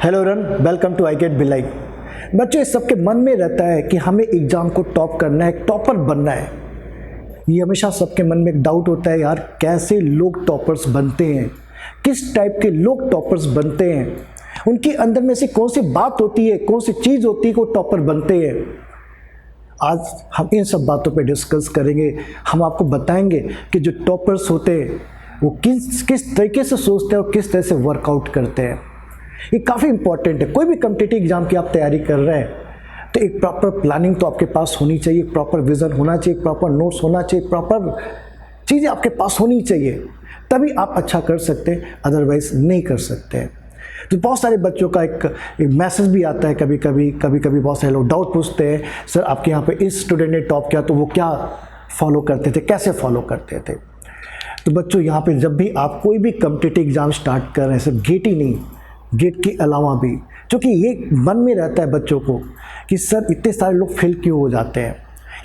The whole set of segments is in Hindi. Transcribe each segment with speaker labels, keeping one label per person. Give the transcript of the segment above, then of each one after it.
Speaker 1: हेलो रन, welcome to I Gate Bhilai. बच्चों, इस सबके मन में रहता है कि हमें एग्जाम को टॉप करना है, टॉपर बनना है। ये हमेशा सबके मन में एक डाउट होता है, यार कैसे लोग टॉपर्स बनते हैं, किस टाइप के लोग टॉपर्स बनते हैं, उनके अंदर में से कौन सी बात होती है, कौन सी चीज़ होती है को टॉपर बनते हैं। आज हम इन सब बातों पे डिस्कस करेंगे। हम आपको बताएंगे कि जो टॉपर्स होते हैं वो किस तरीके से सोचते हैं और किस तरह से वर्कआउट करते हैं। ये काफ़ी इंपॉर्टेंट है। कोई भी कॉम्पिटिटिव एग्जाम की आप तैयारी कर रहे हैं तो एक प्रॉपर प्लानिंग तो आपके पास होनी चाहिए, प्रॉपर विज़न होना चाहिए, प्रॉपर नोट्स होना चाहिए, प्रॉपर चीज़ें आपके पास होनी चाहिए, तभी आप अच्छा कर सकते हैं, अदरवाइज नहीं कर सकते हैं। तो बहुत सारे बच्चों का एक मैसेज भी आता है, कभी कभी बहुत सारे लोग डाउट पूछते हैं, सर आपके यहाँ पे इस स्टूडेंट ने टॉप किया तो वो क्या फॉलो करते थे, कैसे फॉलो करते थे। तो बच्चों, यहाँ पे जब भी आप कोई भी कॉम्पिटिटिव एग्जाम स्टार्ट कर रहे हैं, सिर्फ गेट ही नहीं, गेट के अलावा भी, क्योंकि ये मन में रहता है बच्चों को कि सर इतने सारे लोग फेल क्यों हो जाते हैं।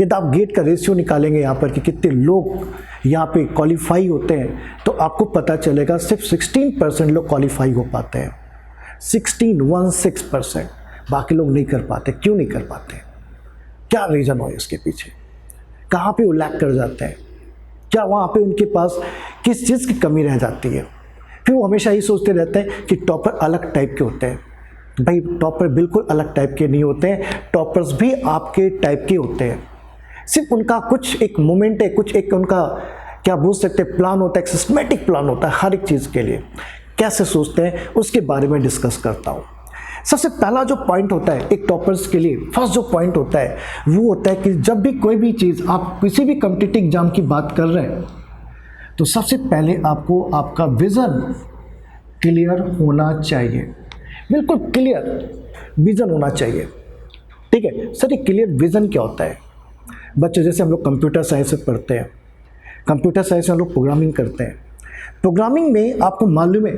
Speaker 1: यदि आप गेट का रेशियो निकालेंगे यहाँ पर कि कितने लोग यहाँ पे क्वालिफाई होते हैं तो आपको पता चलेगा सिर्फ 16% लोग क्वालिफाई हो पाते हैं। 16% बाकी लोग नहीं कर पाते। क्यों नहीं कर पाते? क्या रीज़न हो इसके पीछे? कहाँ पे वो लैक कर जाते हैं? क्या वहाँ पे उनके पास किस चीज़ की कमी रह जाती है? फिर वो हमेशा ही सोचते रहते हैं कि टॉपर अलग टाइप के होते हैं। भाई, टॉपर बिल्कुल अलग टाइप के नहीं होते हैं। टॉपर्स भी आपके टाइप के होते हैं। सिर्फ उनका कुछ एक मोमेंट है, कुछ एक उनका क्या बोल सकते हैं प्लान होता है, एक सिस्टमेटिक प्लान होता है हर एक चीज़ के लिए। कैसे सोचते हैं उसके बारे में डिस्कस करता हूँ। सबसे पहला जो पॉइंट होता है एक टॉपर्स के लिए, फर्स्ट जो पॉइंट होता है वो होता है कि जब भी कोई भी चीज़ आप किसी भी कॉम्पिटिटिव एग्जाम की बात कर रहे हैं तो सबसे पहले आपको आपका विज़न क्लियर होना चाहिए। बिल्कुल क्लियर विज़न होना चाहिए। ठीक है सर, ये क्लियर विज़न क्या होता है? बच्चों, जैसे हम लोग कंप्यूटर साइंस से पढ़ते हैं, कंप्यूटर साइंस में हम लोग प्रोग्रामिंग करते हैं। प्रोग्रामिंग में आपको मालूम है,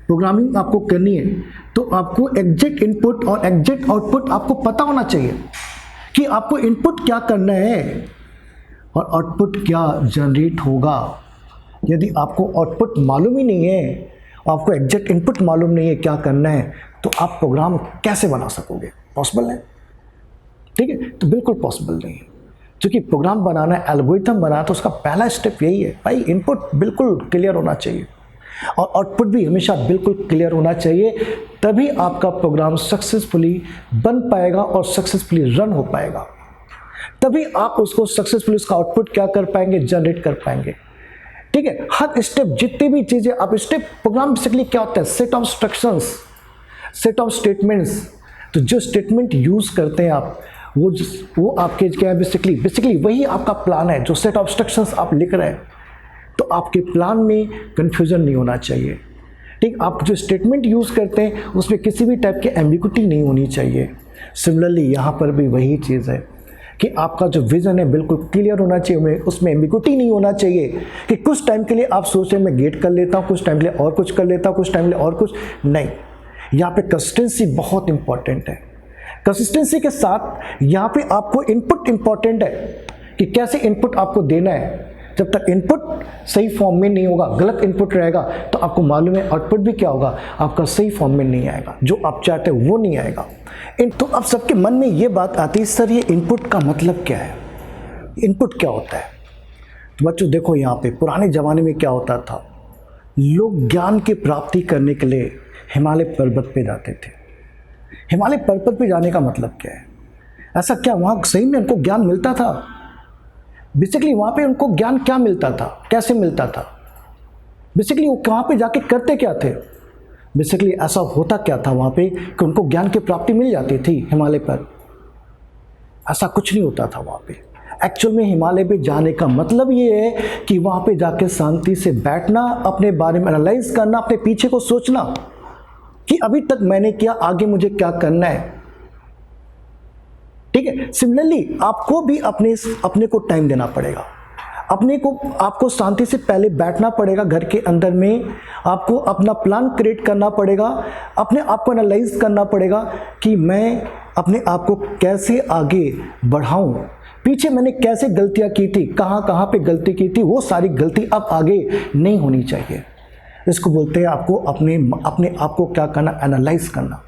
Speaker 1: प्रोग्रामिंग आपको करनी है तो आपको एग्जैक्ट इनपुट और एग्जैक्ट आउटपुट आपको पता होना चाहिए कि आपको इनपुट क्या करना है और आउटपुट क्या जनरेट होगा। यदि आपको आउटपुट मालूम ही नहीं है, आपको एग्जैक्ट इनपुट मालूम नहीं है क्या करना है, तो आप प्रोग्राम कैसे बना सकोगे? पॉसिबल है? ठीक है, तो बिल्कुल पॉसिबल नहीं है। क्योंकि प्रोग्राम बनाना है, एल्गोरिथम बनाना, तो उसका पहला स्टेप यही है भाई, इनपुट बिल्कुल क्लियर होना चाहिए और आउटपुट भी हमेशा बिल्कुल क्लियर होना चाहिए। तभी आपका प्रोग्राम सक्सेसफुली बन पाएगा और सक्सेसफुली रन हो पाएगा। तभी आप उसको सक्सेसफुली उसका आउटपुट क्या कर पाएंगे, जनरेट कर पाएंगे। ठीक है, हर स्टेप जितनी भी चीज़ें आप स्टेप, प्रोग्राम बेसिकली क्या होता है, set of instructions, set of statements. तो जो स्टेटमेंट यूज़ करते हैं आप, वो आपके क्या है, बेसिकली वही आपका प्लान है। जो सेट ऑफ इंस्ट्रक्शंस आप लिख रहे हैं तो आपके प्लान में कंफ्यूजन नहीं होना चाहिए। ठीक, आप जो स्टेटमेंट यूज़ करते हैं उसमें किसी भी टाइप की एम्बिगुइटी नहीं होनी चाहिए। सिमिलरली यहाँ पर भी वही चीज़ है कि आपका जो विज़न है बिल्कुल क्लियर होना चाहिए, उसमें एम्बिगुइटी नहीं होना चाहिए कि कुछ टाइम के लिए आप सोच रहे हैं मैं गेट कर लेता हूँ, कुछ टाइम के लिए और कुछ कर लेता हूँ, कुछ टाइम के लिए और कुछ नहीं। यहाँ पे कंसिस्टेंसी बहुत इंपॉर्टेंट है। कंसिस्टेंसी के साथ यहाँ पे आपको इनपुट इंपॉर्टेंट है कि कैसे इनपुट आपको देना है। जब तक इनपुट सही फॉर्म में नहीं होगा, गलत इनपुट रहेगा तो आपको मालूम है आउटपुट भी क्या होगा, आपका सही फॉर्म में नहीं आएगा, जो आप चाहते हैं वो नहीं आएगा। तो अब सबके मन में ये बात आती है, सर ये इनपुट का मतलब क्या है, इनपुट क्या होता है? तो बच्चों देखो, यहाँ पे पुराने ज़माने में क्या होता था, लोग ज्ञान की प्राप्ति करने के लिए हिमालय पर्वत पे जाते थे। हिमालय पर्वत पे जाने का मतलब क्या है? ऐसा क्या वहाँ सही में उनको ज्ञान मिलता था? बेसिकली वहाँ पे उनको ज्ञान क्या मिलता था, कैसे मिलता था? बेसिकली वो वहाँ पे जाके करते क्या थे? बेसिकली ऐसा होता क्या था वहाँ पे कि उनको ज्ञान की प्राप्ति मिल जाती थी हिमालय पर? ऐसा कुछ नहीं होता था वहाँ पे। एक्चुअल में हिमालय पे जाने का मतलब ये है कि वहाँ पे जाके शांति से बैठना, अपने बारे में एनालाइज करना, अपने पीछे को सोचना कि अभी तक मैंने किया, आगे मुझे क्या करना है। ठीक है, सिमिलरली आपको भी अपने को टाइम देना पड़ेगा, आपको शांति से पहले बैठना पड़ेगा घर के अंदर में, आपको अपना प्लान क्रिएट करना पड़ेगा, अपने आप को एनालाइज करना पड़ेगा कि मैं अपने आप को कैसे आगे बढ़ाऊं, पीछे मैंने कैसे गलतियां की थी, कहाँ पे गलती की थी, वो सारी गलती अब आगे नहीं होनी चाहिए। इसको बोलते हैं आपको अपने आप को क्या करना, एनालाइज करना।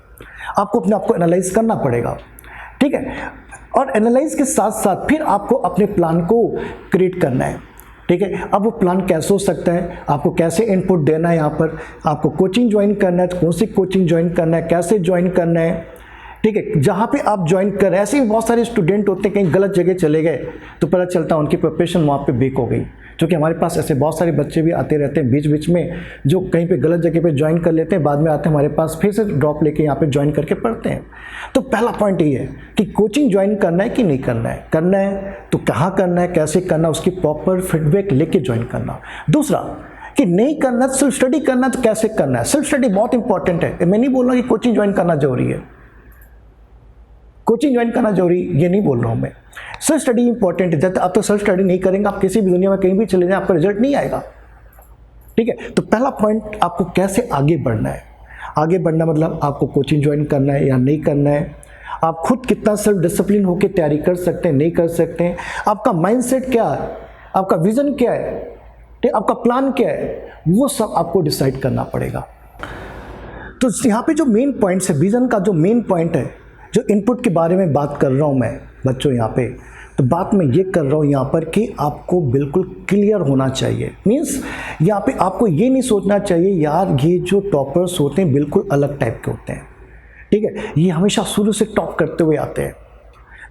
Speaker 1: आपको अपने आप को एनालाइज करना पड़ेगा, ठीक है। और एनालाइज के साथ साथ फिर आपको अपने प्लान को क्रिएट करना है, ठीक है। अब वो प्लान कैसे हो सकता है, आपको कैसे इनपुट देना है, यहाँ पर आपको कोचिंग ज्वाइन करना है, कौन सी कोचिंग ज्वाइन करना है, कैसे ज्वाइन करना है, ठीक है। जहाँ पे आप ज्वाइन कर रहे हैं, ऐसे भी बहुत सारे स्टूडेंट होते हैं कहीं गलत जगह चले गए तो पता चलता है उनकी प्रिपरेशन वहाँ पे बेक हो गई। क्योंकि हमारे पास ऐसे बहुत सारे बच्चे भी आते रहते हैं बीच बीच में, जो कहीं पे गलत जगह पे ज्वाइन कर लेते हैं, बाद में आते हैं हमारे पास फिर से ड्रॉप लेके यहाँ पे ज्वाइन करके पढ़ते हैं। तो पहला पॉइंट ये है कि कोचिंग ज्वाइन करना है कि नहीं करना है तो कहाँ करना है, कैसे करना है, उसकी प्रॉपर फीडबैक लेके ज्वाइन करना। दूसरा कि नहीं करना, सेल्फ स्टडी करना तो कैसे करना है। सेल्फ स्टडी बहुत इंपॉर्टेंट है। मैं नहीं बोल रहा कि कोचिंग ज्वाइन करना जरूरी है, कोचिंग ज्वाइन करना जरूरी ये नहीं बोल रहा हूँ मैं। सेल्फ स्टडी इंपॉर्टेंट है। जब आप तो सेल्फ स्टडी नहीं करेंगे, आप किसी भी दुनिया में कहीं भी चले जाएं, आपका रिजल्ट नहीं आएगा, ठीक है। तो पहला पॉइंट, आपको कैसे आगे बढ़ना है। आगे बढ़ना मतलब आपको कोचिंग ज्वाइन करना है या नहीं करना है, आप खुद कितना सेल्फ डिसिप्लिन होकर तैयारी कर सकते हैं, नहीं कर सकते हैं, आपका माइंडसेट क्या है, आपका विजन क्या है, ठीक, आपका प्लान क्या है, वो सब आपको डिसाइड करना पड़ेगा। तो यहाँ पे जो मेन पॉइंट्स है, विजन का जो मेन पॉइंट है, जो इनपुट के बारे में बात कर रहा हूँ मैं बच्चों यहाँ पे, तो बात मैं ये कर रहा हूँ यहाँ पर कि आपको बिल्कुल क्लियर होना चाहिए। मीन्स यहाँ पे आपको ये नहीं सोचना चाहिए यार ये जो टॉपर्स होते हैं बिल्कुल अलग टाइप के होते हैं, ठीक है, ये हमेशा शुरू से टॉप करते हुए आते हैं,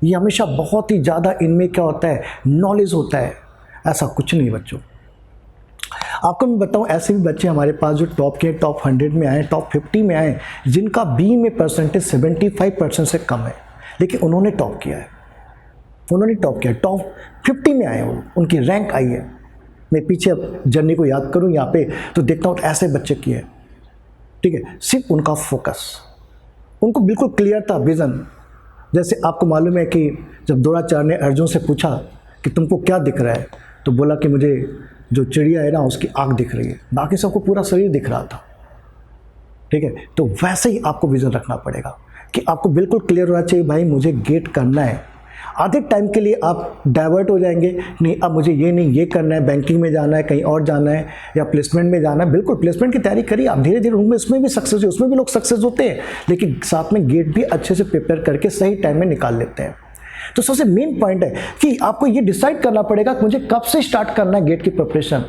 Speaker 1: ये हमेशा बहुत ही ज़्यादा इनमें क्या होता है, नॉलेज होता है। ऐसा कुछ नहीं बच्चों। आपको मैं बताऊं, ऐसे भी बच्चे हमारे पास जो टॉप के, टॉप 100 में आए, टॉप 50 में आए, जिनका बी में परसेंटेज 75% से कम है, लेकिन उन्होंने टॉप किया है, टॉप 50 में आए, उनकी रैंक आई है। मैं पीछे अब जर्नी को याद करूं यहाँ पे तो देखता हूँ ऐसे बच्चे की है, ठीक है। सिर्फ उनका फोकस, उनको बिल्कुल क्लियर था विज़न। जैसे आपको मालूम है कि जब द्रोणाचार्य ने अर्जुन से पूछा कि तुमको क्या दिख रहा है, तो बोला कि मुझे जो चिड़िया है ना उसकी आँख दिख रही है, बाकी सबको पूरा शरीर दिख रहा था, ठीक है। तो वैसे ही आपको विज़न रखना पड़ेगा कि आपको बिल्कुल क्लियर होना चाहिए, भाई मुझे गेट करना है। आधे टाइम के लिए आप डाइवर्ट हो जाएंगे, नहीं अब मुझे ये नहीं ये करना है, बैंकिंग में जाना है, कहीं और जाना है, या प्लेसमेंट में जाना है। बिल्कुल प्लेसमेंट की तैयारी करिए आप, धीरे धीरे उनमें उसमें भी सक्सेस है, उसमें भी लोग सक्सेस होते हैं, लेकिन साथ में गेट भी अच्छे से प्रिपेयर करके सही टाइम में निकाल लेते हैं। तो सबसे मेन पॉइंट है कि आपको ये डिसाइड करना पड़ेगा कि मुझे कब से स्टार्ट करना है गेट की प्रिपरेशन।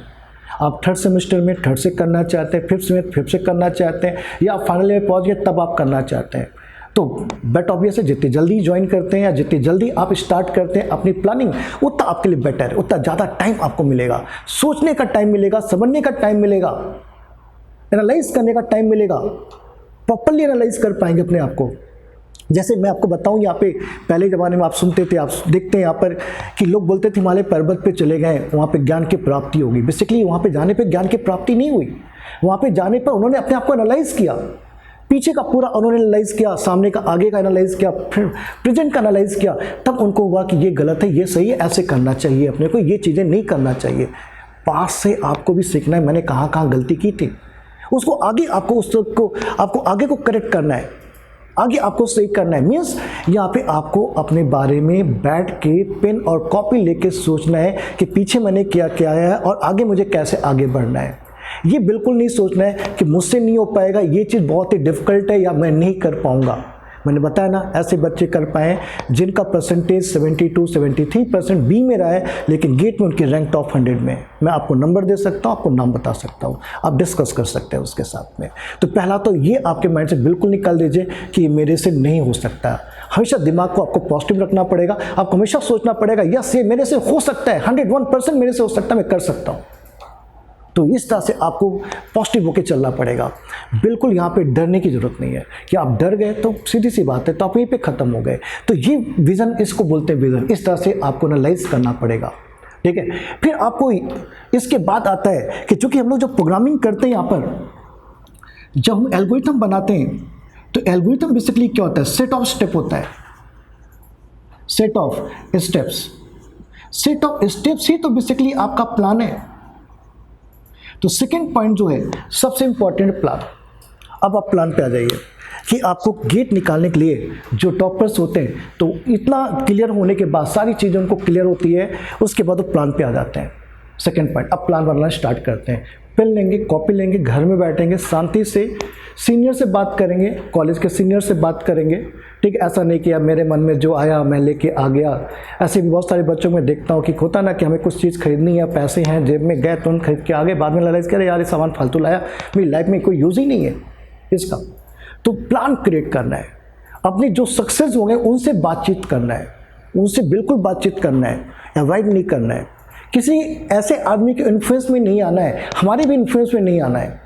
Speaker 1: आप 3rd सेमेस्टर में 3rd से करना चाहते हैं, 5th में 5th से करना चाहते हैं, या आप फाइनल में पहुंच गए तब आप करना चाहते हैं, तो बेट ऑब्वियस है जितनी जल्दी ज्वाइन करते हैं या जितनी जल्दी आप स्टार्ट करते हैं अपनी प्लानिंग, उतना आपके लिए बेटर है, उतना ज़्यादा टाइम आपको मिलेगा, सोचने का टाइम मिलेगा, समझने का टाइम मिलेगा, एनालाइज करने का टाइम मिलेगा, प्रॉपर्ली एनालाइज कर पाएंगे अपने आप को। जैसे मैं आपको बताऊं, यहाँ पे पहले ज़माने में आप सुनते थे, आप देखते हैं यहाँ पर कि लोग बोलते थे हिमालय पर्वत पे चले गए, वहाँ पे ज्ञान की प्राप्ति होगी। बेसिकली वहाँ पे जाने पे ज्ञान की प्राप्ति नहीं हुई, वहाँ पे जाने पर उन्होंने अपने आप को एनालाइज किया, पीछे का पूरा उन्होंने एनालाइज किया, सामने का आगे का एनालाइज किया, फिर प्रेजेंट का एनालाइज किया, तब उनको हुआ कि ये गलत है, ये सही है, ऐसे करना चाहिए अपने को, ये चीज़ें नहीं करना चाहिए। पास से आपको भी सीखना है, मैंने कहाँ कहाँ गलती की थी, उसको आगे आपको आगे को करेक्ट करना है, आगे आपको सही करना है। मीन्स यहाँ पे आपको अपने बारे में बैठ के पेन और कॉपी लेके सोचना है कि पीछे मैंने क्या किया है और आगे मुझे कैसे आगे बढ़ना है। ये बिल्कुल नहीं सोचना है कि मुझसे नहीं हो पाएगा, ये चीज़ बहुत ही डिफ़िकल्ट है या मैं नहीं कर पाऊँगा। मैंने बताया ना, ऐसे बच्चे कर पाए जिनका परसेंटेज 72-73% बी में रहा है, लेकिन गेट में उनकी रैंक टॉप 100 में। मैं आपको नंबर दे सकता हूँ, आपको नाम बता सकता हूँ, आप डिस्कस कर सकते हैं उसके साथ में। तो पहला तो ये आपके माइंड से बिल्कुल निकाल दीजिए कि ये मेरे से नहीं हो सकता। हमेशा दिमाग को आपको पॉजिटिव रखना पड़ेगा, आपको हमेशा सोचना पड़ेगा यस ये मेरे से हो सकता है, 101% मेरे से हो सकता है, मैं कर सकता हूँ। तो इस तरह से आपको पॉजिटिव होकर चलना पड़ेगा। बिल्कुल यहाँ पे डरने की ज़रूरत नहीं है कि आप डर गए तो सीधी सी बात है, तो आप यहीं पे ख़त्म हो गए। तो ये विज़न, इसको बोलते हैं विज़न। इस तरह से आपको एनालाइज करना पड़ेगा, ठीक है। फिर आपको इसके बाद आता है कि चूँकि हम लोग जब प्रोग्रामिंग करते हैं, यहाँ पर जब हम एल्गोरिथम बनाते हैं, तो एल्गोरिथम बेसिकली क्या होता है, सेट ऑफ स्टेप होता है, set of steps. Set of steps ही तो बेसिकली आपका प्लान है। तो सेकेंड पॉइंट जो है सबसे इंपॉर्टेंट, प्लान। अब आप प्लान पे आ जाइए कि आपको गेट निकालने के लिए जो टॉपर्स होते हैं, तो इतना क्लियर होने के बाद, सारी चीज़ें उनको क्लियर होती है, उसके बाद वो प्लान पे आ जाते हैं। सेकेंड पॉइंट, अब प्लान बनाना स्टार्ट करते हैं। पेन लेंगे, कॉपी लेंगे, घर में बैठेंगे, शांति से सीनियर से बात करेंगे, कॉलेज के सीनियर से बात करेंगे। ठीक है, ऐसा नहीं कि अब मेरे मन में जो आया मैं लेके आ गया। ऐसे भी बहुत सारे बच्चों में देखता हूँ कि होता ना कि हमें कुछ चीज़ खरीदनी है, पैसे हैं जेब में, गए तुरंत खरीद के आ गए, बाद में रियलाइज करें यार ये सामान फालतू लाया, मेरी लाइफ में कोई यूज़ ही नहीं है इसका। तो प्लान क्रिएट करना है, अपनी जो सक्सेस होंगे उनसे बातचीत करना है, उनसे बिल्कुल बातचीत करना है, अवॉइड नहीं करना है। किसी ऐसे आदमी के इन्फ्लुएंस में नहीं आना है, हमारे भी इन्फ्लुएंस में नहीं आना है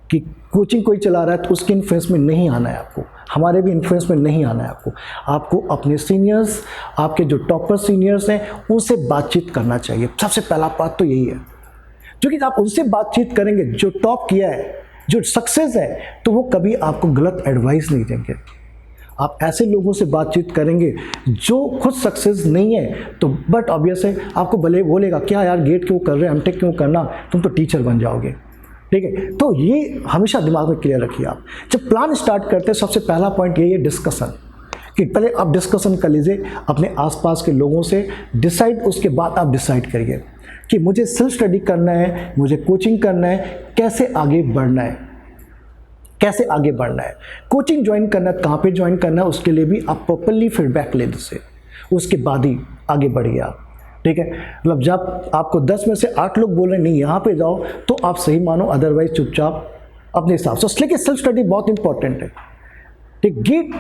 Speaker 1: कि कोचिंग कोई चला रहा है तो उसके इन्फ्लुएंस में नहीं आना है आपको, हमारे भी इन्फ्लुएंस में नहीं आना है आपको। आपको अपने सीनियर्स, आपके जो टॉपर सीनियर्स हैं उनसे बातचीत करना चाहिए। सबसे पहला बात तो यही है, क्योंकि आप उनसे बातचीत करेंगे, जो टॉप किया है, जो सक्सेस है, तो वो कभी आपको गलत एडवाइस नहीं देंगे। आप ऐसे लोगों से बातचीत करेंगे जो खुद सक्सेस नहीं है, तो बट ऑब्वियस है आपको भले बोलेगा क्या यार गेट क्यों कर रहे हैं, एमटेक क्यों करना, तुम तो टीचर बन जाओगे। ठीक है, तो ये हमेशा दिमाग में क्लियर रखिए। आप जब प्लान स्टार्ट करते हैं सबसे पहला पॉइंट यही है डिस्कशन, कि पहले आप डिस्कशन कर लीजिए अपने आसपास के लोगों से, डिसाइड, उसके बाद आप डिसाइड करिए कि मुझे सेल्फ स्टडी करना है, मुझे कोचिंग करना है, कैसे आगे बढ़ना है, कैसे आगे बढ़ना है। कोचिंग ज्वाइन करना है, कहाँ पे ज्वाइन करना है, उसके लिए भी आप प्रॉपरली फीडबैक ले दीजिए, उसके बाद ही आगे बढ़िए आप। ठीक है, मतलब जब आपको 10 में से 8 लोग बोल रहे हैं नहीं यहाँ पे जाओ, तो आप सही मानो, अदरवाइज चुपचाप अपने हिसाब से। इसलिए सेल्फ स्टडी बहुत इंपॉर्टेंट है। ठीक, गेट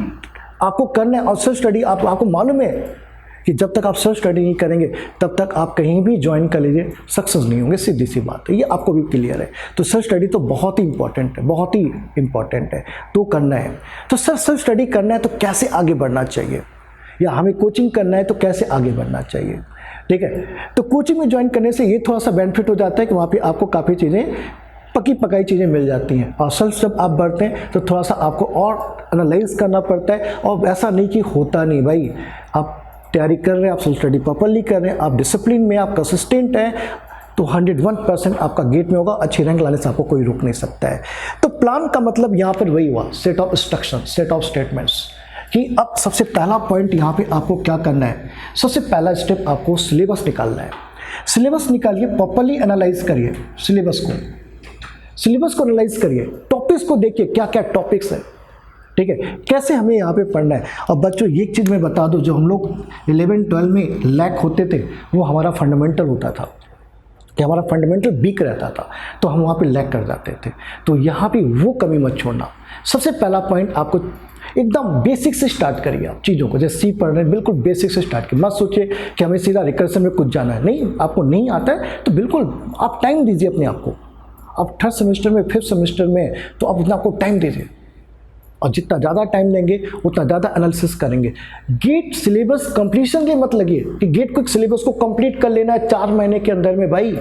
Speaker 1: आपको करना है और सेल्फ स्टडी आपको मालूम है कि जब तक आप सेल्फ स्टडी नहीं करेंगे तब तक आप कहीं भी ज्वाइन कर लीजिए सक्सेस नहीं होंगे, सीधी सी बात है, ये आपको भी क्लियर है। तो सेल्फ स्टडी तो बहुत ही इंपॉर्टेंट है, बहुत ही इंपॉर्टेंट है, तो करना है। तो सेल्फ स्टडी करना है तो कैसे आगे बढ़ना चाहिए, या हमें कोचिंग करना है तो कैसे आगे बढ़ना चाहिए। ठीक है, तो कोचिंग में ज्वाइन करने से ये थोड़ा सा बेनिफिट हो जाता है कि वहाँ पे आपको काफ़ी चीज़ें, पकी पकाई चीज़ें मिल जाती हैं, और सेल्फ जब आप बढ़ते हैं तो थोड़ा सा आपको और एनालाइज करना पड़ता है। और ऐसा नहीं कि होता नहीं भाई, आप तैयारी कर रहे हैं, आप सेल्फ स्टडी प्रॉपरली कर रहे हैं, आप डिसिप्लिन में, आप कंसिस्टेंट हैं, तो 101% आपका गेट में होगा। अच्छी रैंक लाने से आपको कोई रोक नहीं सकता है। तो प्लान का मतलब यहाँ पर वही हुआ, set of instruction, set of statements, कि अब सबसे पहला पॉइंट यहाँ पे आपको क्या करना है। सबसे पहला स्टेप आपको सिलेबस निकालना है। सिलेबस निकालिए, प्रॉपरली एनालाइज करिए सिलेबस को एनालाइज करिए, टॉपिक्स को देखिए क्या क्या टॉपिक्स है। ठीक है, कैसे हमें यहाँ पे पढ़ना है। और बच्चों एक चीज़ मैं बता दूँ, जो हम लोग 11-12 में लैक होते थे वो हमारा फंडामेंटल होता था, कि हमारा फंडामेंटल वीक रहता था, तो हम वहाँ पे लैक कर जाते थे। तो यहाँ पे वो कमी मत छोड़ना। सबसे पहला पॉइंट आपको एकदम बेसिक से स्टार्ट करिए आप चीज़ों को। जैसे सी पढ़ रहे हैं, बिल्कुल बेसिक से स्टार्ट करिए। मत सोचिए कि हमें सीधा रिकर्सन में कुछ जाना है, नहीं, आपको नहीं आता है तो बिल्कुल आप टाइम दीजिए अपने आप को। आप 3rd सेमेस्टर में, 5th सेमेस्टर में, तो आप अपने आपको टाइम दीजिए, और जितना ज़्यादा टाइम लेंगे उतना ज़्यादा एनालिसिस करेंगे। गेट सिलेबस कंप्लीशन के मत लगिए कि गेट को सिलेबस को कंप्लीट कर लेना है 4 महीने के अंदर में। भाई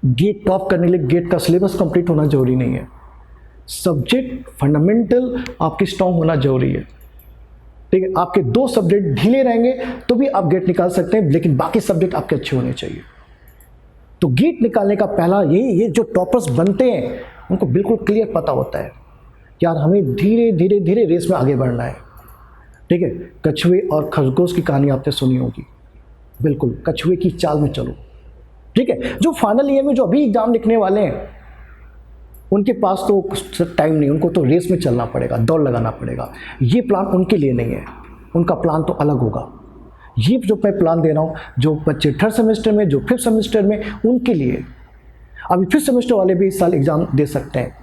Speaker 1: गेट टॉप करने के लिए गेट का सिलेबस कंप्लीट होना जरूरी नहीं है, सब्जेक्ट फंडामेंटल आपकी स्ट्रांग होना जरूरी है। ठीक है, आपके 2 सब्जेक्ट ढीले रहेंगे तो भी आप गेट निकाल सकते हैं, लेकिन बाकी सब्जेक्ट आपके अच्छे होने चाहिए। तो गेट निकालने का पहला ये जो टॉपर्स बनते हैं उनको बिल्कुल क्लियर पता होता है यार हमें धीरे धीरे धीरे रेस में आगे बढ़ना है। ठीक है, कछुए और खरगोश की कहानी आपने सुनी होगी, बिल्कुल कछुए की चाल में चलो। ठीक है, जो फाइनल ईयर में जो अभी एग्जाम लिखने वाले हैं उनके पास तो टाइम नहीं, उनको तो रेस में चलना पड़ेगा, दौड़ लगाना पड़ेगा। ये प्लान उनके लिए नहीं है, उनका प्लान तो अलग होगा। ये जो मैं प्लान दे रहा हूँ, जो बच्चे 3rd सेमेस्टर में, जो 5th सेमेस्टर में, उनके लिए। अभी 5th सेमेस्टर वाले भी इस साल एग्ज़ाम दे सकते हैं,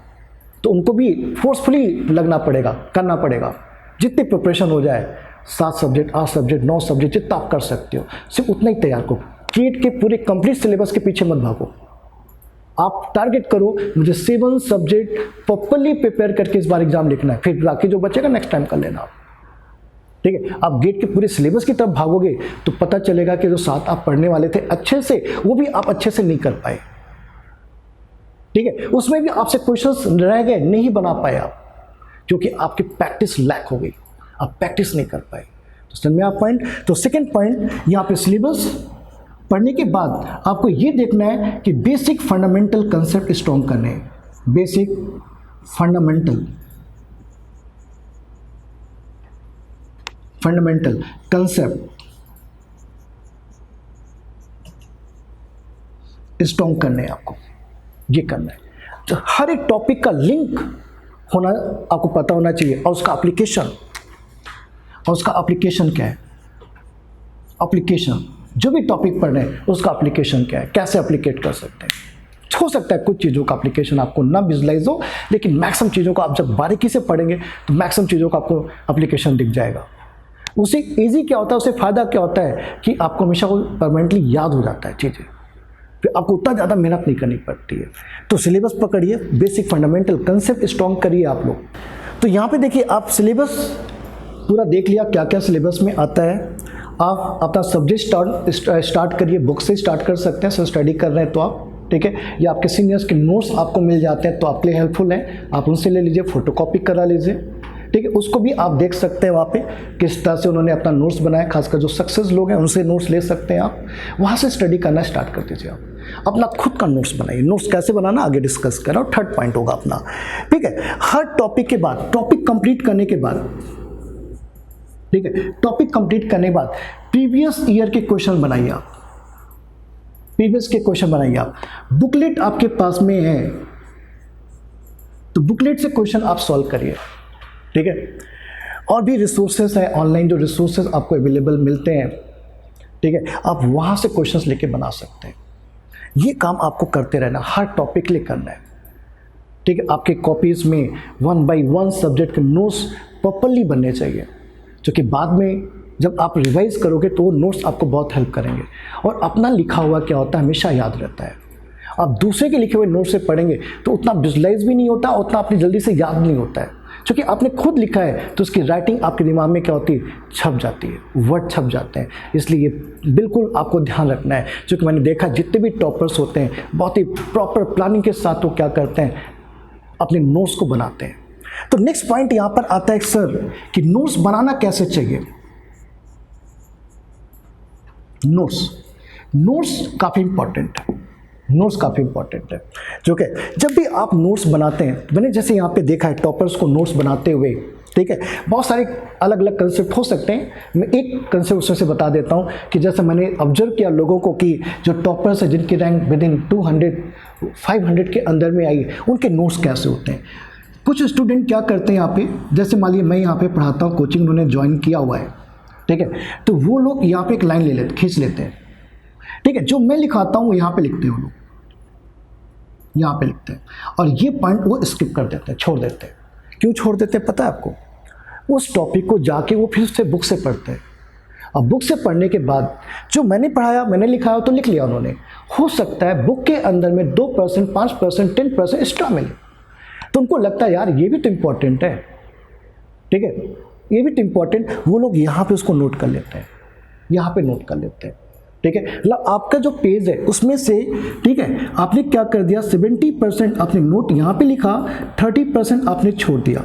Speaker 1: तो उनको भी फोर्सफुली लगना पड़ेगा, करना पड़ेगा। जितनी प्रिपरेशन हो जाए, 7 सब्जेक्ट, 8 सब्जेक्ट, 9 सब्जेक्ट, जितना आप कर गेट हो, सिर्फ उतना ही तैयार करो। गेट के पूरे कंप्लीट सिलेबस के पीछे मत भागो। आप टारगेट करो मुझे 7 सब्जेक्ट प्रॉपरली प्रिपेयर करके इस बार एग्जाम लिखना है, फिर बाकी जो बचेगा नेक्स्ट टाइम कर लेना आप। ठीक है, आप गेट के पूरे सिलेबस की तरफ भागोगे तो पता चलेगा कि जो 7 आप पढ़ने वाले थे अच्छे से, वो भी आप अच्छे से नहीं कर पाए। ठीक है, उसमें भी आपसे क्वेश्चंस रह गए, नहीं बना पाए आप, क्योंकि आपकी प्रैक्टिस लैक हो गई, आप प्रैक्टिस नहीं कर पाए। तो समझ में आप पॉइंट। तो सेकंड पॉइंट, यहाँ पे सिलेबस पढ़ने के बाद आपको ये देखना है कि बेसिक फंडामेंटल कंसेप्ट स्ट्रॉन्ग करने हैं। बेसिक फंडामेंटल कंसेप्ट स्ट्रॉन्ग करने हैं आपको। ये करना है। तो हर एक टॉपिक का लिंक होना आपको पता होना चाहिए, और उसका एप्लीकेशन क्या है। एप्लीकेशन जो भी टॉपिक पढ़ रहे हैं उसका एप्लीकेशन क्या है, कैसे एप्लीकेट कर सकते हैं। हो सकता है कुछ चीज़ों का एप्लीकेशन आपको ना विजुलाइज हो, लेकिन मैक्सिमम चीज़ों को आप जब बारीकी से पढ़ेंगे तो मैक्सिमम चीज़ों का आपको एप्लीकेशन दिख जाएगा। उसे ईजी क्या होता है, उसे फ़ायदा क्या होता है कि आपको हमेशा वो परमानेंटली याद हो जाता है चीज़ें, फिर आपको उतना ज़्यादा मेहनत नहीं करनी पड़ती है। तो सिलेबस पकड़िए, बेसिक फंडामेंटल कंसेप्ट स्ट्रॉन्ग करिए आप लोग। तो यहाँ पे देखिए, आप सिलेबस पूरा देख लिया क्या क्या सिलेबस में आता है। आप अपना सब्जेक्ट स्टार्ट करिए, बुक से स्टार्ट कर सकते हैं, सेल्फ स्टडी कर रहे हैं तो आप, ठीक है। या आपके सीनियर्स के नोट्स आपको मिल जाते हैं तो आपके लिए हेल्पफुल हैं, आप उनसे ले लीजिए, फोटोकॉपी करा लीजिए, ठीक है। उसको भी आप देख सकते हैं वहाँ पे किस तरह से उन्होंने अपना नोट्स बनाया, खासकर जो सक्सेस लोग हैं उनसे नोट्स ले सकते हैं आप, वहाँ से स्टडी करना स्टार्ट कर दीजिए। आप अपना खुद का नोट्स बनाइए। नोट्स कैसे बनाना आगे डिस्कस करें, और थर्ड पॉइंट होगा अपना, ठीक है। हर टॉपिक के बाद, टॉपिक कंप्लीट करने के बाद, ठीक है, टॉपिक कंप्लीट करने के बाद प्रीवियस ईयर के क्वेश्चन बनाइए आप, प्रीवियस के क्वेश्चन बनाइए आप। बुकलेट आपके पास में है तो बुकलेट से क्वेश्चन आप सॉल्व करिए, ठीक है। और भी रिसोर्सेज है ऑनलाइन, जो रिसोर्सेज आपको अवेलेबल मिलते हैं, ठीक है, आप वहाँ से क्वेश्चंस लेके बना सकते हैं। ये काम आपको करते रहना, हर टॉपिक लिए करना है, ठीक है। आपके कॉपीज़ में 1 by 1 सब्जेक्ट के नोट्स प्रॉपरली बनने चाहिए, जो कि बाद में जब आप रिवाइज करोगे तो वो नोट्स आपको बहुत हेल्प करेंगे। और अपना लिखा हुआ क्या होता है हमेशा याद रहता है। आप दूसरे के लिखे हुए नोट्स से पढ़ेंगे तो उतना विजुलाइज भी नहीं होता, उतना अपनी जल्दी से याद नहीं होता है। क्योंकि आपने खुद लिखा है तो उसकी राइटिंग आपके दिमाग में क्या होती है, छप जाती है, वर्ड छप जाते हैं। इसलिए बिल्कुल आपको ध्यान रखना है। क्योंकि मैंने देखा जितने भी टॉपर्स होते हैं बहुत ही प्रॉपर प्लानिंग के साथ वो क्या करते हैं, अपने नोट्स को बनाते हैं। तो नेक्स्ट पॉइंट यहाँ पर आता है सर कि नोट्स बनाना कैसे चाहिए। नोट्स काफ़ी इंपॉर्टेंट है, नोट्स काफ़ी इंपॉर्टेंट है। जो कि जब भी आप नोट्स बनाते हैं, मैंने जैसे यहाँ पे देखा है टॉपर्स को नोट्स बनाते हुए, ठीक है, बहुत सारे अलग अलग कंसेप्ट हो सकते हैं। मैं एक कंसेप्ट उसमें से बता देता हूँ कि जैसे मैंने ऑब्जर्व किया लोगों को कि जो टॉपर्स है जिनकी रैंक विदिन 200 500 के अंदर में आई, उनके नोट्स कैसे होते हैं। कुछ स्टूडेंट क्या करते हैं यहाँ पे, जैसे मान लीजिए मैं यहाँ पे पढ़ाता हूँ, कोचिंग उन्होंने ज्वाइन किया हुआ है, ठीक है, तो वो लोग यहाँ पे एक लाइन ले लेते, खींच लेते हैं, ठीक है। जो मैं लिखाता हूँ यहाँ पे लिखते हैं, वो लोग यहाँ पे लिखते हैं, और ये पॉइंट वो स्किप कर देते हैं, छोड़ देते हैं। क्यों छोड़ देते हैं पता है आपको? उस टॉपिक को जाके वो फिर से बुक से पढ़ते हैं, और बुक से पढ़ने के बाद जो मैंने पढ़ाया, मैंने लिखाया तो लिख लिया उन्होंने। हो सकता है बुक के अंदर में 2%, 5%, 10% एक्स्ट्रा मिले, तो उनको लगता है यार ये भी तो इम्पोर्टेंट है, ठीक है, ये भी तो इम्पोर्टेंट। वो लोग यहाँ पे उसको नोट कर लेते हैं, यहाँ पे नोट कर लेते हैं, ठीक है। मतलब आपका जो पेज है उसमें से, ठीक है, आपने क्या कर दिया, 70% आपने नोट यहाँ पे लिखा, 30% आपने छोड़ दिया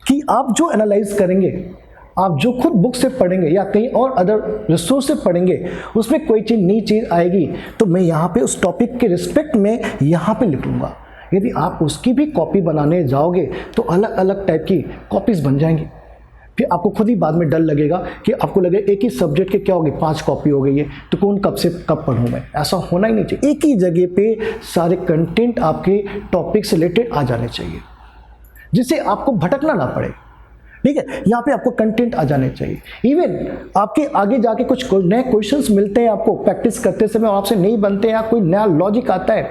Speaker 1: कि आप जो एनालाइज करेंगे, आप जो खुद बुक से पढ़ेंगे या कहीं और अदर रिसोर्स से पढ़ेंगे, उसमें कोई चीज़ नई चीज़ आएगी तो मैं यहाँ पे उस टॉपिक के रिस्पेक्ट में यहाँ पे लिखूँगा। यदि आप उसकी भी कॉपी बनाने जाओगे तो अलग अलग टाइप की कॉपीज़ बन जाएंगी। फिर आपको खुद ही बाद में डर लगेगा कि आपको लगे एक ही सब्जेक्ट के क्या हो गए, 5 कॉपी हो गई है, तो कौन कब से कब पढ़ूँ मैं। ऐसा होना ही नहीं चाहिए। एक ही जगह पे सारे कंटेंट आपके टॉपिक से रिलेटेड आ जाने चाहिए, जिससे आपको भटकना ना पड़े, ठीक है। यहाँ पे आपको कंटेंट आ जाने चाहिए। इवन आपके आगे जाके कुछ नए क्वेश्चंस मिलते हैं आपको प्रैक्टिस करते समय, आपसे नहीं बनते हैं, कोई नया लॉजिक आता है,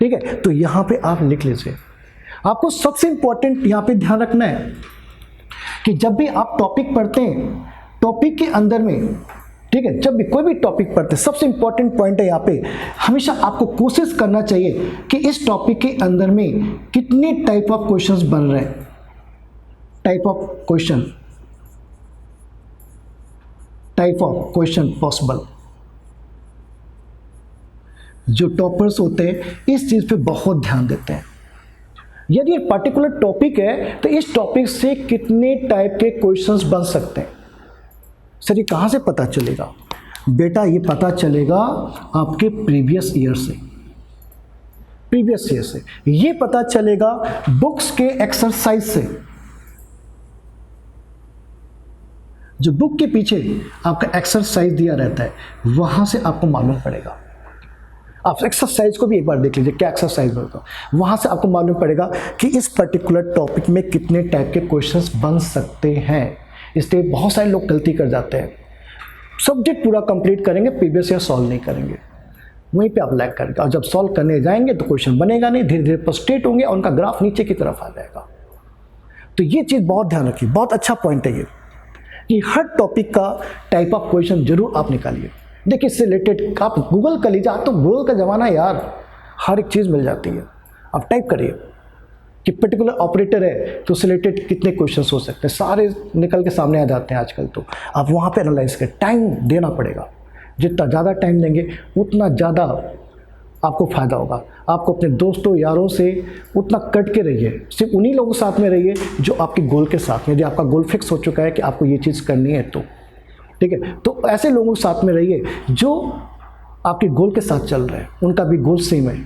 Speaker 1: ठीक है, तो यहाँ पे आप लिख लीजिए। आपको सबसे इंपॉर्टेंट यहाँ पे ध्यान रखना है कि जब भी आप टॉपिक पढ़ते हैं, टॉपिक के अंदर में, ठीक है, जब भी कोई भी टॉपिक पढ़ते हैं, सबसे इंपॉर्टेंट पॉइंट है यहाँ पे, हमेशा आपको कोशिश करना चाहिए कि इस टॉपिक के अंदर में कितने टाइप ऑफ क्वेश्चंस बन रहे हैं। Type of question possible. जो टॉपर्स होते हैं इस चीज़ पे बहुत ध्यान देते हैं। यदि एक पर्टिकुलर टॉपिक है तो इस टॉपिक से कितने टाइप के क्वेश्चंस बन सकते हैं। सर ये कहाँ से पता चलेगा? बेटा ये पता चलेगा आपके प्रीवियस ईयर से, ये पता चलेगा बुक्स के एक्सरसाइज से। जो बुक के पीछे आपका एक्सरसाइज दिया रहता है वहाँ से आपको मालूम पड़ेगा। आप एक्सरसाइज को भी एक बार देख लीजिए, क्या एक्सरसाइज होता है, वहाँ से आपको मालूम पड़ेगा कि इस पर्टिकुलर टॉपिक में कितने टाइप के क्वेश्चंस बन सकते हैं। इसलिए बहुत सारे लोग गलती कर जाते हैं, सब्जेक्ट पूरा कंप्लीट करेंगे, प्रीवियस ईयर सॉल्व नहीं करेंगे, वहीं पे आप लैग करेंगे, और जब सॉल्व करने जाएंगे तो क्वेश्चन बनेगा नहीं, धीरे धीरे फ्रस्ट्रेट होंगे और उनका ग्राफ नीचे की तरफ आ जाएगा। तो ये चीज़ बहुत ध्यान रखिए, बहुत अच्छा पॉइंट है ये कि हर टॉपिक का टाइप ऑफ क्वेश्चन जरूर आप निकालिए। देखिए इससे रिलेटेड आप गूगल कर लीजिए, आज तो गूगल का ज़माना है यार, हर एक चीज़ मिल जाती है। आप टाइप करिए कि पर्टिकुलर ऑपरेटर है तो उससे रिलेटेड कितने क्वेश्चंस हो सकते हैं, सारे निकल के सामने आ जाते हैं आजकल। तो आप वहाँ पे एनालाइज करें, टाइम देना पड़ेगा, जितना ज़्यादा टाइम देंगे उतना ज़्यादा आपको फ़ायदा होगा। आपको अपने दोस्तों यारों से उतना कट के रहिए, सिर्फ उन्हीं लोगों के साथ में रहिए जो आपके गोल के साथ में, यदि आपका गोल फिक्स हो चुका है कि आपको ये चीज़ करनी है तो ठीक है, तो ऐसे लोगों के साथ में रहिए जो आपके गोल के साथ चल रहे हैं, उनका भी गोल सेम है,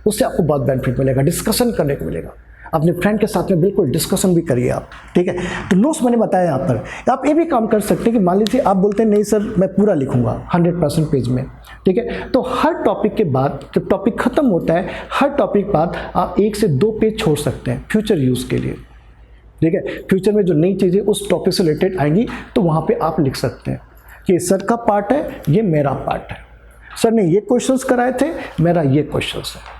Speaker 1: उससे आपको बहुत बेनिफिट मिलेगा, डिस्कशन करने को मिलेगा। अपने फ्रेंड के साथ में बिल्कुल डिस्कशन भी करिए आप, ठीक है। तो नोट्स मैंने बताया यहाँ पर आप ये भी काम कर सकते हैं कि मान लीजिए आप बोलते हैं नहीं सर मैं पूरा लिखूंगा 100% पेज में, ठीक है, तो हर टॉपिक के बाद जब टॉपिक खत्म होता है, हर टॉपिक बाद आप 1 से 2 पेज छोड़ सकते हैं फ्यूचर यूज़ के लिए, ठीक है। फ्यूचर में जो नई चीज़ें उस टॉपिक से रिलेटेड आएंगी तो वहाँ पर आप लिख सकते हैं कि सर का पार्ट है, ये मेरा पार्ट है, सर ने ये क्वेश्चंस कराए थे, मेरा ये क्वेश्चंस है,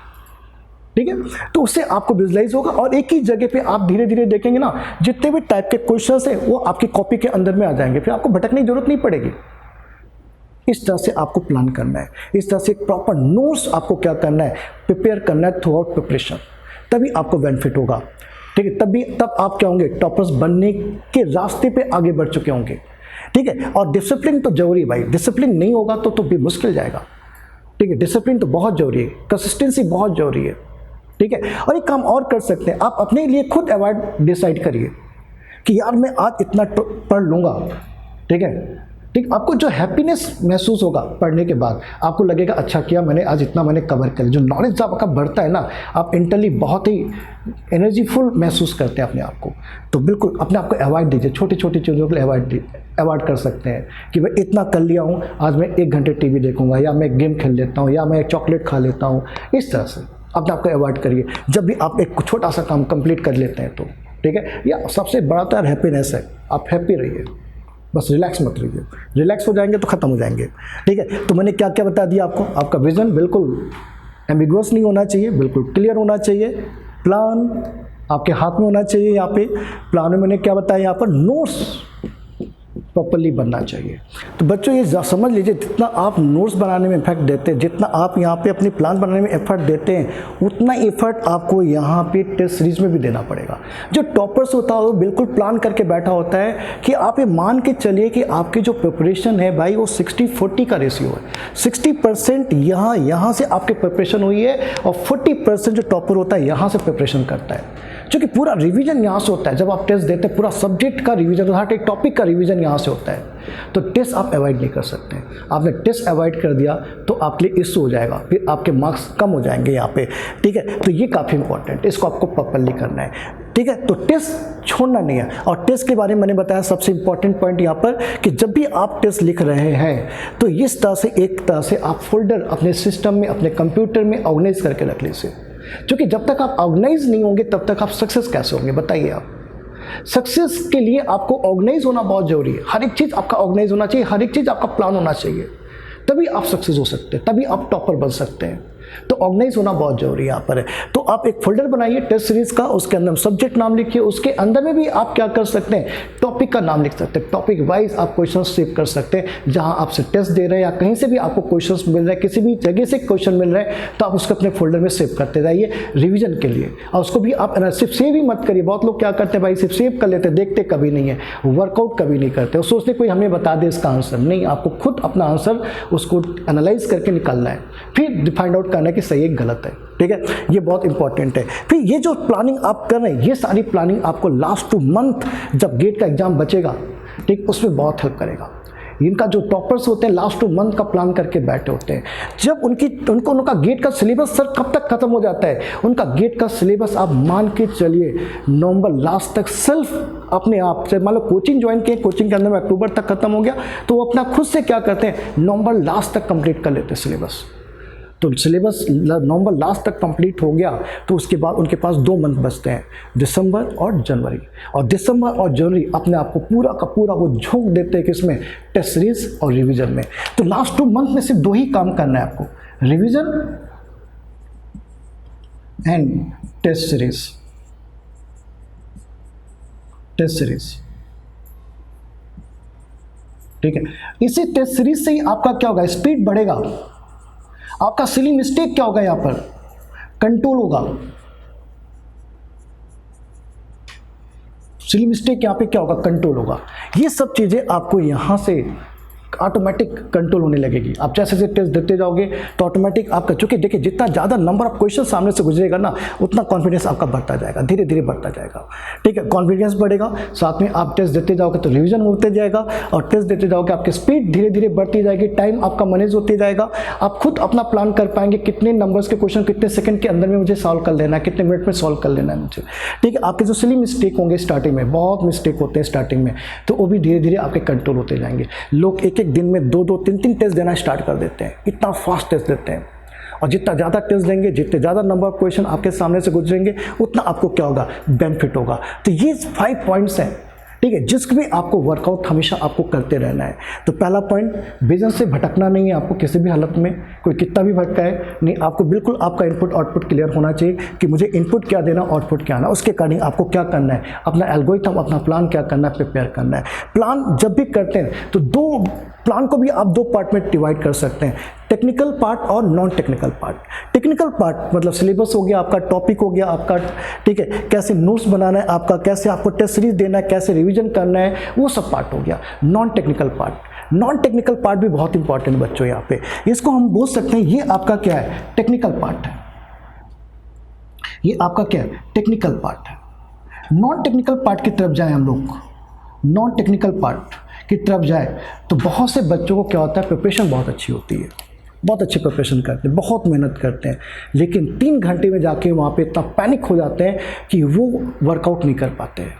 Speaker 1: ठीक है। तो उससे आपको विजुलाइज होगा और एक ही जगह पे आप धीरे धीरे देखेंगे ना, जितने भी टाइप के क्वेश्चंस हैं वो आपकी कॉपी के अंदर में आ जाएंगे, फिर आपको भटकने की जरूरत नहीं पड़ेगी। इस तरह से आपको प्लान करना है, इस तरह से एक प्रॉपर नोट्स आपको क्या करना है, प्रिपेयर करना है थ्रू आउट प्रिपरेशन, तभी आपको बेनिफिट होगा, ठीक है। तब आप क्या होंगे, टॉपर्स बनने के रास्ते पे आगे बढ़ चुके होंगे, ठीक है। और डिसिप्लिन तो जरूरी है भाई, डिसिप्लिन नहीं होगा तो भी मुश्किल जाएगा, ठीक है। डिसिप्लिन तो बहुत जरूरी है, कंसिस्टेंसी बहुत जरूरी है, ठीक है। और एक काम और कर सकते हैं, आप अपने लिए खुद अवार्ड डिसाइड करिए कि यार मैं आज इतना पढ़ लूँगा, ठीक है, ठीक। आपको जो हैप्पीनेस महसूस होगा पढ़ने के बाद, आपको लगेगा अच्छा किया मैंने, आज इतना मैंने कवर कर लिया। जो नॉलेज आपका बढ़ता है ना, आप इंटरनली बहुत ही एनर्जीफुल महसूस करते हैं अपने आप को। तो बिल्कुल अपने आप को अवॉइड दीजिए, छोटी छोटी चीज़ों के लिए अवॉइड कर सकते हैं कि मैं इतना कर लिया हूँ, आज मैं 1 घंटे टीवी देखूंगा, या मैं गेम खेल लेता हूँ, या मैं चॉकलेट खा लेता हूँ। इस तरह से अपने आप को अवॉइड करिए जब भी आप एक छोटा सा काम कंप्लीट कर लेते हैं तो, ठीक है। या सबसे बड़ा तो यार हैप्पीनेस है, आप हैप्पी रहिए, बस रिलैक्स मत रहिए, रिलैक्स हो जाएंगे तो ख़त्म हो जाएंगे, ठीक है। तो मैंने क्या क्या बता दिया आपको, आपका विजन बिल्कुल एम्बिगुअस नहीं होना चाहिए, बिल्कुल क्लियर होना चाहिए, प्लान आपके हाथ में होना चाहिए। यहाँ पे प्लान में मैंने क्या बताया, यहाँ पर नोट्स प्रॉपर्ली बनना चाहिए। तो बच्चों ये समझ लीजिए, जितना आप नोट्स बनाने में इफेक्ट देते हैं, जितना आप यहाँ पे अपनी प्लान बनाने में एफर्ट देते हैं, उतना एफर्ट आपको यहाँ पे टेस्ट सीरीज में भी देना पड़ेगा। जो टॉपर्स होता है वो बिल्कुल प्लान करके बैठा होता है कि आप ये मान के चलिए कि आपकी जो प्रिपरेशन है भाई वो 60-40 का रेशियो है। 60% यहाँ से आपकी प्रिपरेशन हुई है और 40% जो टॉपर होता है यहाँ से प्रिपरेशन करता है, क्योंकि पूरा रिवीजन यहाँ से होता है। जब आप टेस्ट देते हैं पूरा सब्जेक्ट का रिवीजन, हर एक टॉपिक का रिवीजन यहाँ से होता है। तो टेस्ट आप अवॉइड नहीं कर सकते। आपने टेस्ट अवॉइड कर दिया तो आपके लिए इश्यू हो जाएगा, फिर आपके मार्क्स कम हो जाएंगे यहाँ पे, ठीक है। तो ये काफ़ी इंपॉर्टेंट है, इसको आपको प्रॉपरली करना है, ठीक है। तो टेस्ट छोड़ना नहीं है। और टेस्ट के बारे में मैंने बताया सबसे इंपॉर्टेंट पॉइंट यहाँ पर कि जब भी आप टेस्ट लिख रहे हैं तो इस तरह से एक तरह से आप फोल्डर अपने सिस्टम में, अपने कंप्यूटर में ऑर्गेनाइज करके रख लीजिए, क्योंकि जब तक आप ऑर्गेनाइज नहीं होंगे तब तक आप सक्सेस कैसे होंगे बताइए आप। सक्सेस के लिए आपको ऑर्गेनाइज होना बहुत जरूरी है। हर एक चीज़ आपका ऑर्गेनाइज होना चाहिए, हर एक चीज़ आपका प्लान होना चाहिए, तभी आप सक्सेस हो सकते हैं, तभी आप टॉपर बन सकते हैं। तो ऑर्गेनाइज होना बहुत जरूरी यहाँ पर है। तो आप एक फोल्डर बनाइए टेस्ट सीरीज का, उसके अंदर सब्जेक्ट नाम लिखिए, उसके अंदर में भी आप क्या कर सकते हैं, टॉपिक का नाम लिख सकते हैं। टॉपिक वाइज आप क्वेश्चन सेव कर सकते हैं। जहाँ आपसे टेस्ट दे रहे हैं या कहीं से भी आपको क्वेश्चन मिल रहे हैं, किसी भी जगह से क्वेश्चन मिल रहे हैं, तो आप उसको अपने फोल्डर में सेव करते जाइए रिविजन के लिए। और उसको भी आप सिर्फ सेव ही मत करिए। बहुत लोग क्या करते हैं भाई, सिर्फ सेव कर लेते हैं, देखते कभी नहीं है, वर्कआउट कभी नहीं करते, वो सोचते कोई हमें बता दे इसका आंसर। नहीं, आपको खुद अपना आंसर उसको एनालाइज करके निकालना है, फिर फाइंड आउट करना है कि सही है गलत है, ठीक है। ये बहुत इंपॉर्टेंट है। फिर ये जो प्लानिंग आप कर रहे हैं, ये सारी प्लानिंग आपको लास्ट 2 मंथ जब गेट का एग्जाम बचेगा, ठीक, उसमें बहुत हेल्प करेगा। इनका जो टॉपर्स होते हैं लास्ट 2 मंथ का प्लान करके बैठे होते हैं। जब उनका गेट का सिलेबस सर कब तक खत्म हो जाता है, उनका गेट का सिलेबस आप मान के चलिए नवंबर लास्ट तक सेल्फ अपने आप से, मान लो कोचिंग ज्वाइन किए, कोचिंग के अंदर में अक्टूबर तक खत्म हो गया, तो वो अपना खुद से क्या करते हैं, नवंबर लास्ट तक कंप्लीट कर लेते हैं सिलेबस। तो सिलेबस नवंबर लास्ट तक कंप्लीट हो गया तो उसके बाद उनके पास 2 मंथ बचते हैं, दिसंबर और जनवरी। और दिसंबर और जनवरी अपने आप को पूरा का पूरा वो झोंक देते हैं किसमें, टेस्ट सीरीज और रिवीजन में। तो लास्ट 2 मंथ में सिर्फ 2 ही काम करना है आपको, revision and test series. Test series, ठीक है। इसी टेस्ट सीरीज से ही आपका क्या होगा, स्पीड बढ़ेगा, आपका सिली मिस्टेक क्या होगा यहां पर, कंट्रोल होगा। सिली मिस्टेक यहां पे क्या होगा, कंट्रोल होगा। ये सब चीजें आपको यहां से ऑटोमेटिक कंट्रोल होने लगेगी। आप जैसे जैसे टेस्ट देते जाओगे तो ऑटोमेटिक आपका, चूंकि देखिए जितना ज़्यादा नंबर ऑफ क्वेश्चन सामने से गुजरेगा ना, उतना कॉन्फिडेंस आपका बढ़ता जाएगा, धीरे धीरे बढ़ता जाएगा, ठीक है। कॉन्फिडेंस बढ़ेगा, साथ में आप टेस्ट देते जाओगे तो रिवीजन होते जाएगा, और टेस्ट देते जाओगे आपकी स्पीड धीरे धीरे बढ़ती जाएगी, टाइम आपका मैनेज होते जाएगा, आप खुद अपना प्लान कर पाएंगे कितने नंबर्स के क्वेश्चन कितने सेकंड के अंदर में मुझे सॉल्व कर लेना है, कितने मिनट में सॉल्व कर लेना है मुझे, ठीक है। आपके जो सिली मिस्टेक होंगे स्टार्टिंग में, बहुत मिस्टेक होते हैं स्टार्टिंग में, तो वो भी धीरे धीरे आपके कंट्रोल होते जाएंगे। लोग एक एक दिन में 2-2, 3-3 टेस्ट देना स्टार्ट कर देते हैं, इतना फास्ट टेस्ट देते हैं। और जितना ज़्यादा टेस्ट देंगे, जितने ज़्यादा नंबर ऑफ क्वेश्चन आपके सामने से गुजरेंगे, उतना आपको क्या होगा, बेनिफिट होगा। तो ये 5 पॉइंट्स हैं, ठीक है, जिसके भी आपको वर्कआउट हमेशा आपको करते रहना है। तो पहला पॉइंट, विजन से भटकना नहीं है आपको किसी भी हालत में, कोई कितना भी भटका है नहीं, आपको बिल्कुल आपका इनपुट आउटपुट क्लियर होना चाहिए कि मुझे इनपुट क्या देना, आउटपुट क्या आना, उसके अकॉर्डिंग आपको क्या करना है, अपना एल्गोरिथम, अपना प्लान क्या करना है, प्रिपेयर करना है। प्लान जब भी करते हैं तो प्लान को भी आप 2 पार्ट में डिवाइड कर सकते हैं, टेक्निकल पार्ट और non technical part. Technical part मतलब सिलेबस हो गया आपका, टॉपिक हो गया आपका, ठीक है, कैसे नोट्स बनाना है आपका, कैसे आपको टेस्ट सीरीज देना है, कैसे रिवीजन करना है, वो सब पार्ट हो गया। नॉन टेक्निकल पार्ट भी बहुत इंपॉर्टेंट बच्चों, यहाँ पे इसको हम बोल सकते हैं, ये आपका क्या है, टेक्निकल पार्ट है। ये आपका क्या है, टेक्निकल पार्ट है। नॉन टेक्निकल पार्ट की तरफ जाए हम लोग, नॉन टेक्निकल पार्ट की तरफ जाए तो बहुत से बच्चों को क्या होता है, प्रिपरेशन बहुत अच्छी होती है, बहुत अच्छी प्रिपरेशन करते हैं, बहुत मेहनत करते हैं, लेकिन 3 घंटे में जाके वहाँ पे इतना पैनिक हो जाते हैं कि वो वर्कआउट नहीं कर पाते हैं,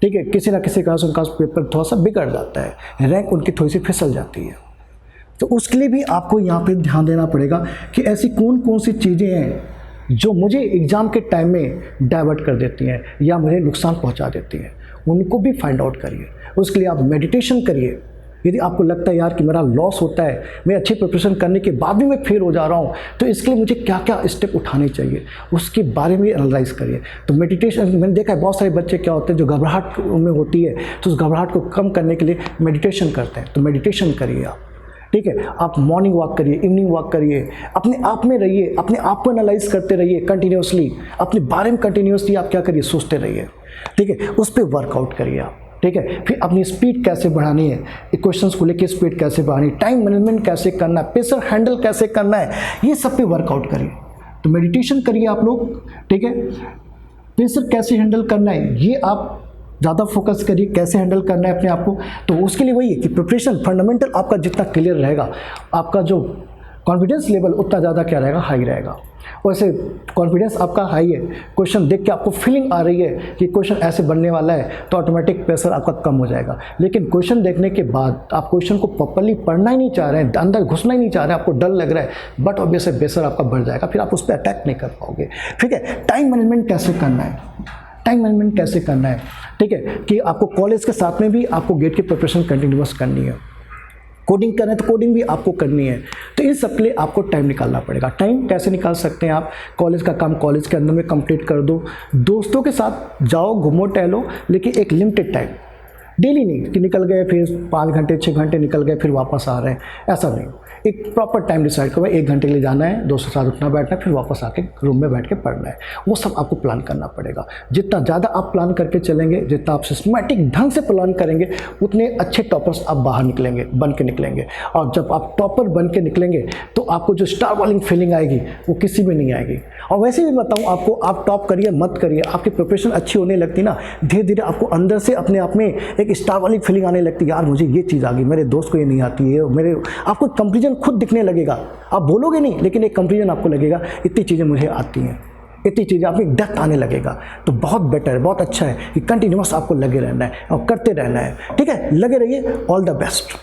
Speaker 1: ठीक है। किसी ना किसी कारण से उनका पेपर थोड़ा सा बिगड़ जाता है, रैंक उनकी थोड़ी सी फिसल जाती है। तो उसके लिए भी आपको यहाँ पे ध्यान देना पड़ेगा कि ऐसी कौन कौन सी चीज़ें हैं जो मुझे एग्ज़ाम के टाइम में डाइवर्ट कर देती हैं या मुझे नुकसान पहुँचा देती हैं, उनको भी फाइंड आउट करिए। उसके लिए आप मेडिटेशन करिए। यदि आपको लगता है यार कि मेरा लॉस होता है, मैं अच्छी प्रिपरेशन करने के बाद भी मैं फेल हो जा रहा हूँ, तो इसके लिए मुझे क्या क्या स्टेप उठाने चाहिए, उसके बारे में एनालाइज करिए। तो मेडिटेशन, मैंने देखा है बहुत सारे बच्चे क्या होते हैं जो घबराहट में होती है, तो उस घबराहट को कम करने के लिए मेडिटेशन करते हैं। तो मेडिटेशन करिए आप, ठीक है। आप मॉर्निंग वॉक करिए, इवनिंग वॉक करिए, अपने आप में रहिए, अपने आप को एनालाइज करते रहिए कंटिन्यूसली, अपने बारे में कंटिन्यूसली आप क्या करिए, सोचते रहिए, ठीक है। उस पर वर्कआउट करिए आप, ठीक है। फिर अपनी स्पीड कैसे बढ़ानी है, क्वेश्चंस को लेकर स्पीड कैसे बढ़ानी है, टाइम मैनेजमेंट कैसे करना है, प्रेशर हैंडल कैसे करना है, ये सब पे वर्कआउट करिए। तो मेडिटेशन करिए आप लोग, ठीक है। प्रेशर कैसे हैंडल करना है, ये आप ज़्यादा फोकस करिए, कैसे हैंडल करना है अपने आप को। तो उसके लिए वही है कि प्रिपरेशन फंडामेंटल आपका जितना क्लियर रहेगा, आपका जो कॉन्फिडेंस लेवल उतना ज़्यादा क्या रहेगा, हाई रहेगा। वैसे कॉन्फिडेंस आपका हाई है, क्वेश्चन देख के आपको फीलिंग आ रही है कि क्वेश्चन ऐसे बनने वाला है, तो ऑटोमेटिक प्रेशर आपका कम हो जाएगा। लेकिन क्वेश्चन देखने के बाद आप क्वेश्चन को प्रॉपर्ली पढ़ना ही नहीं चाह रहे हैं, अंदर घुसना ही नहीं चाह रहे हैं, आपको डर लग रहा है, बट ऑब्वियसली प्रेशर आपका बढ़ जाएगा, फिर आप उस पर अटैक नहीं कर पाओगे, ठीक है। टाइम मैनेजमेंट कैसे करना है, टाइम मैनेजमेंट कैसे करना है, ठीक है, कि आपको कॉलेज के साथ में भी आपको गेट की प्रिपरेशन कंटिन्यूअस करनी है। कोडिंग करना है तो कोडिंग भी आपको करनी है। तो इन सब के लिए आपको टाइम निकालना पड़ेगा। टाइम कैसे निकाल सकते हैं आप, कॉलेज का काम कॉलेज के अंदर में कंप्लीट कर दो, दोस्तों के साथ जाओ, घूमो टहलो, लेकिन एक लिमिटेड टाइम, डेली नहीं कि निकल गए फिर 5 घंटे 6 घंटे निकल गए फिर वापस आ रहे हैं, ऐसा नहीं। एक प्रॉपर टाइम डिसाइड करो, 1 घंटे के लिए जाना है, दोस्तों के साथ उठना बैठना है, फिर वापस आके रूम में बैठ के पढ़ना है, वो सब आपको प्लान करना पड़ेगा। जितना ज़्यादा आप प्लान करके चलेंगे, जितना आप सिस्टमैटिक ढंग से प्लान करेंगे, उतने अच्छे टॉपर्स आप बाहर निकलेंगे, बन के निकलेंगे। और जब आप टॉपर बन के निकलेंगे तो आपको जो स्टार वालिंग फीलिंग आएगी वो किसी में नहीं आएगी। और वैसे भी बताऊँ आपको, आप टॉप करिए मत करिए, आपकी प्रिपरेशन अच्छी होने लगती ना, धीरे धीरे आपको अंदर से अपने आप में एक स्टार वालिंग फीलिंग आने लगती, यार मुझे ये चीज़ आ गई, मेरे दोस्त को ये नहीं आती है, मेरे आपको कंपैरिजन खुद दिखने लगेगा। आप बोलोगे नहीं, लेकिन एक कंपैरिजन आपको लगेगा, इतनी चीज़ें मुझे आती हैं, इतनी चीज़ें आप में डेप्थ आने लगेगा। तो बहुत बेटर है, बहुत अच्छा है कि कंटिन्यूअस आपको लगे रहना है और करते रहना है, ठीक है। लगे रहिए, ऑल द बेस्ट।